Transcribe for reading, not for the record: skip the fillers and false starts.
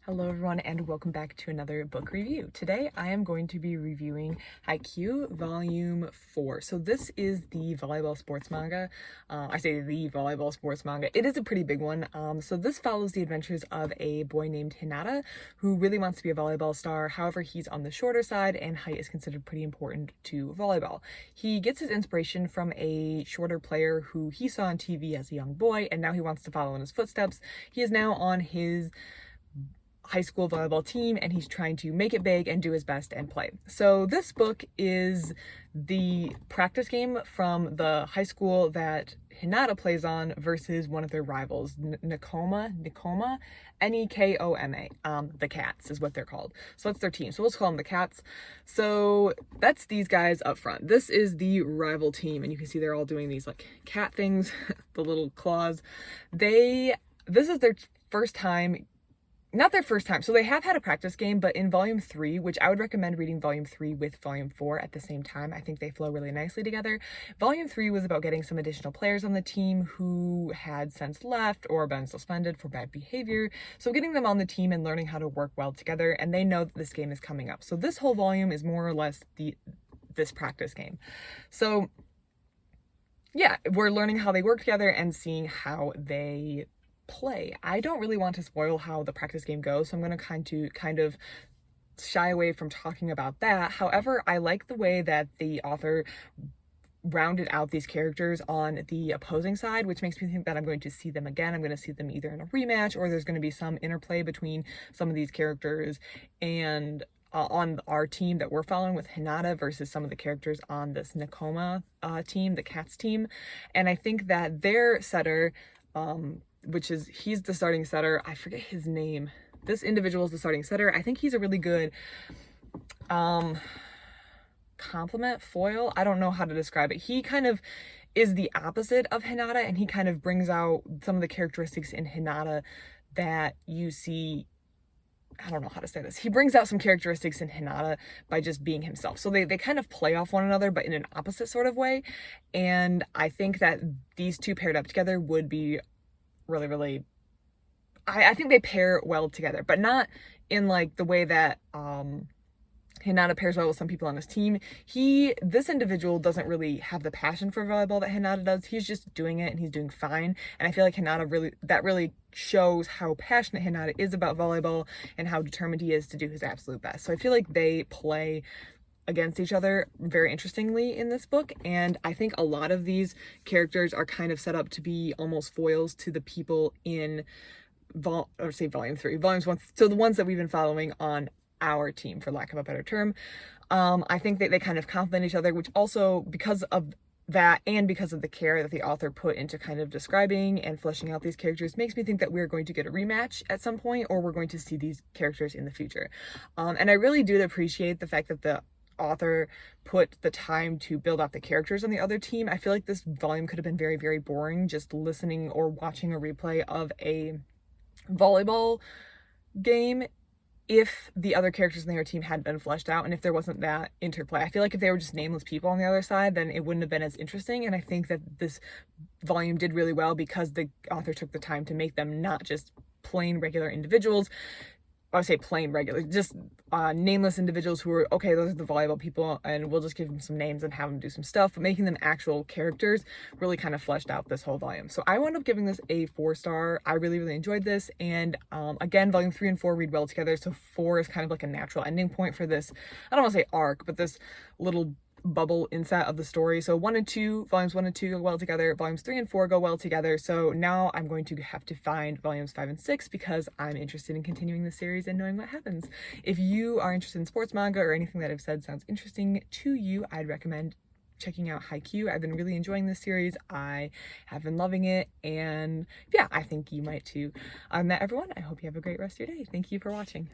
Hello everyone and welcome back to another book review. Today I am going to be reviewing Haikyu Volume 4. So this is the volleyball sports manga. I say the volleyball sports manga. It is a pretty big one. So this follows the adventures of a boy named Hinata who really wants to be a volleyball star. However, he's on the shorter side and height is considered pretty important to volleyball. He gets his inspiration from a shorter player who he saw on TV as a young boy and now he wants to follow in his footsteps. He is now on his high school volleyball team and he's trying to make it big and do his best and play. So this book is the practice game from the high school that Hinata plays on versus one of their rivals, Nekoma, Nekoma, the Cats is what they're called. So that's their team. So let's call them the Cats. So that's these guys up front. This is the rival team and you can see they're all doing these like cat things, the little claws. This is their first time. Not their first time. So they have had a practice game, but in Volume 3, which I would recommend reading Volume 3 with Volume 4 at the same time. I think they flow really nicely together. Volume 3 was about getting some additional players on the team who had since left or been suspended for bad behavior. So getting them on the team and learning how to work well together, and they know that this game is coming up. So this whole volume is more or less this practice game. So yeah, we're learning how they work together and seeing how they play. I don't really want to spoil how the practice game goes, so I'm going to kind of shy away from talking about that. However, I like the way that the author rounded out these characters on the opposing side, which makes me think that I'm going to see them again. I'm going to see them either in a rematch or there's going to be some interplay between some of these characters and on our team that we're following with Hinata versus some of the characters on this Nekoma team, the Cats team. And I think that their setter, he's the starting setter. I forget his name. This individual is the starting setter. I think he's a really good complement foil. I don't know how to describe it. He kind of is the opposite of Hinata and he kind of brings out some of the characteristics in Hinata that you see. I don't know how to say this. He brings out some characteristics in Hinata by just being himself. So they kind of play off one another, but in an opposite sort of way. And I think that these two paired up together would be really, I think they pair well together, but not in like the way that Hinata pairs well with some people on his team. This individual doesn't really have the passion for volleyball that Hinata does. He's just doing it and he's doing fine. And I feel like that really shows how passionate Hinata is about volleyball and how determined he is to do his absolute best. So I feel like they play against each other very interestingly in this book, and I think a lot of these characters are kind of set up to be almost foils to the people in Volume 3, Volumes 1, so the ones that we've been following on our team, for lack of a better term. I think that they kind of complement each other, which also, because of that and because of the care that the author put into kind of describing and fleshing out these characters, makes me think that we're going to get a rematch at some point, or we're going to see these characters in the future. And I really do appreciate the fact that the author put the time to build out the characters on the other team. I feel like this volume could have been very boring just listening or watching a replay of a volleyball game if the other characters on the other team hadn't been fleshed out and if there wasn't that interplay. I feel like if they were just nameless people on the other side, then it wouldn't have been as interesting. And I think that this volume did really well because the author took the time to make them not just plain regular individuals. I would say plain regular, just nameless individuals who are, okay, those are the volleyball people and we'll just give them some names and have them do some stuff, but making them actual characters really kind of fleshed out this whole volume. So I wound up giving this a 4-star. I really enjoyed this, and again, Volume 3 and 4 read well together, so 4 is kind of like a natural ending point for this, I don't want to say arc, but this little bubble inset of the story. So volumes 1 and 2 go well together, volumes 3 and 4 go well together. So now I'm going to have to find volumes 5 and 6 because I'm interested in continuing the series and knowing what happens. If you are interested in sports manga or anything that I've said sounds interesting to you, I'd recommend checking out Haikyu. I've been really enjoying this series. I have been loving it, and yeah, I think you might too. On that, everyone, I hope you have a great rest of your day. Thank you for watching.